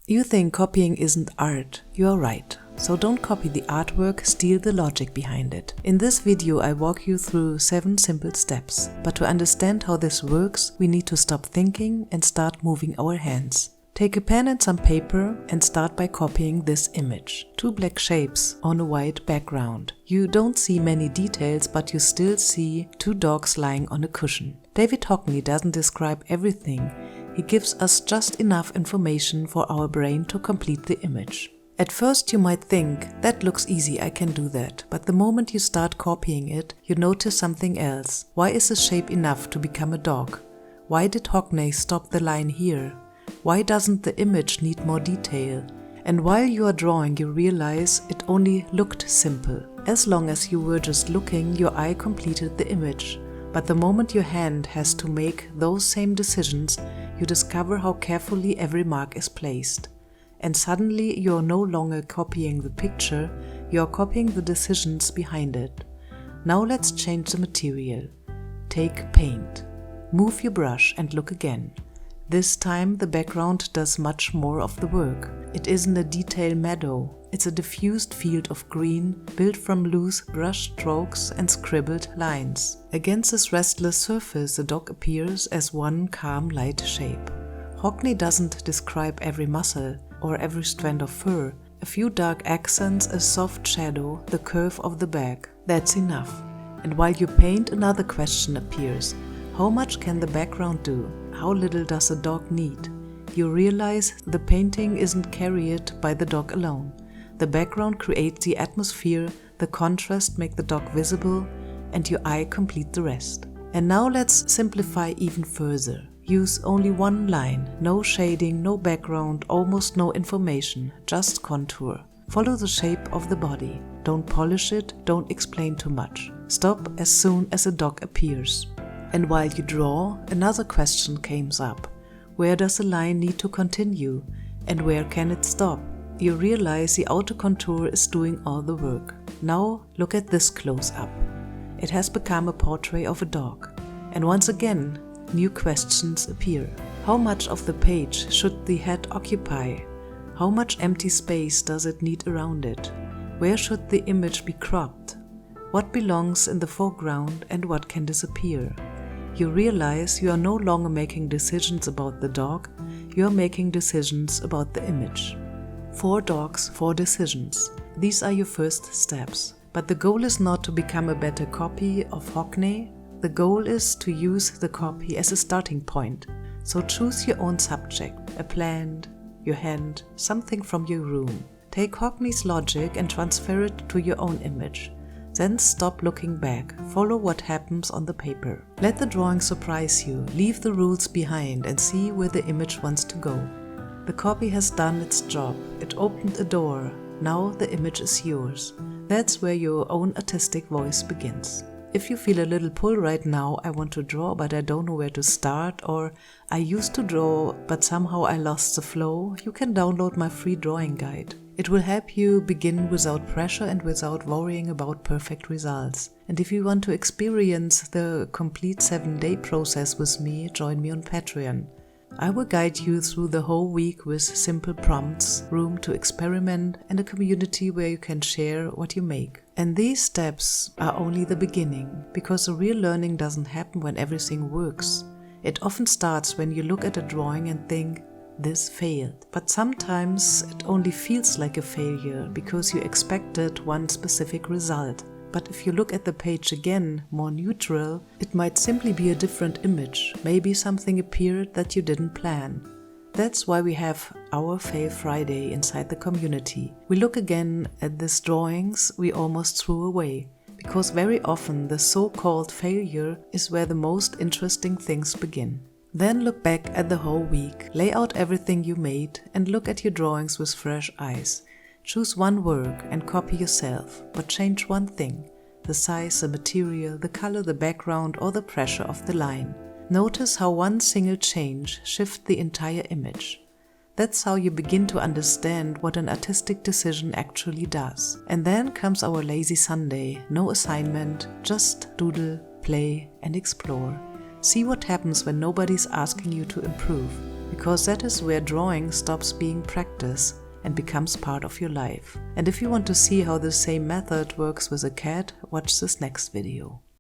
You think copying isn't art. You are right. So don't copy the artwork, steal the logic behind it. In this video I walk you through 7 simple steps. But to understand how this works, we need to stop thinking and start moving our hands. Take a pen and some paper and start by copying this image. 2 black shapes on a white background. You don't see many details, but you still see 2 dogs lying on a cushion. David Hockney doesn't describe everything. He gives us just enough information for our brain to complete the image. At first you might think, that looks easy, I can do that. But the moment you start copying it, you notice something else. Why is a shape enough to become a dog? Why did Hockney stop the line here? Why doesn't the image need more detail? And while you are drawing, you realize it only looked simple. As long as you were just looking, your eye completed the image. But the moment your hand has to make those same decisions, you discover how carefully every mark is placed. And suddenly you are no longer copying the picture, you are copying the decisions behind it. Now let's change the material. Take paint. Move your brush and look again. This time the background does much more of the work. It isn't a detailed meadow, it's a diffused field of green built from loose brush strokes and scribbled lines. Against this restless surface the dog appears as one calm light shape. Hockney doesn't describe every muscle or every strand of fur. A few dark accents, a soft shadow, the curve of the back. That's enough. And while you paint, another question appears. How much can the background do? How little does a dog need? You realize the painting isn't carried by the dog alone. The background creates the atmosphere, the contrast make the dog visible, and your eye complete the rest. And now let's simplify even further. Use only one line, no shading, no background, almost no information, just contour. Follow the shape of the body. Don't polish it, don't explain too much. Stop as soon as a dog appears. And while you draw, another question comes up. Where does the line need to continue? And where can it stop? You realize the outer contour is doing all the work. Now look at this close-up. It has become a portrait of a dog. And once again, new questions appear. How much of the page should the head occupy? How much empty space does it need around it? Where should the image be cropped? What belongs in the foreground and what can disappear? You realize you are no longer making decisions about the dog, you are making decisions about the image. 4 dogs, 4 decisions. These are your first steps. But the goal is not to become a better copy of Hockney. The goal is to use the copy as a starting point. So choose your own subject, a plant, your hand, something from your room. Take Hockney's logic and transfer it to your own image. Then stop looking back, follow what happens on the paper. Let the drawing surprise you, leave the rules behind and see where the image wants to go. The copy has done its job, it opened a door, now the image is yours. That's where your own artistic voice begins. If you feel a little pull right now, I want to draw but I don't know where to start, or I used to draw but somehow I lost the flow, you can download my free drawing guide. It will help you begin without pressure and without worrying about perfect results. And if you want to experience the complete 7-day process with me, join me on Patreon. I will guide you through the whole week with simple prompts, room to experiment, and a community where you can share what you make. And these steps are only the beginning, because the real learning doesn't happen when everything works. It often starts when you look at a drawing and think, this failed. But sometimes it only feels like a failure because you expected one specific result. But if you look at the page again, more neutral, it might simply be a different image. Maybe something appeared that you didn't plan. That's why we have our Fail Friday inside the community. We look again at these drawings we almost threw away. Because very often the so-called failure is where the most interesting things begin. Then look back at the whole week, lay out everything you made and look at your drawings with fresh eyes. Choose one work and copy yourself, but change one thing. The size, the material, the color, the background or the pressure of the line. Notice how one single change shifts the entire image. That's how you begin to understand what an artistic decision actually does. And then comes our lazy Sunday, no assignment, just doodle, play and explore. See what happens when nobody's asking you to improve. because that is where drawing stops being practice and becomes part of your life. And if you want to see how the same method works with a cat, watch this next video.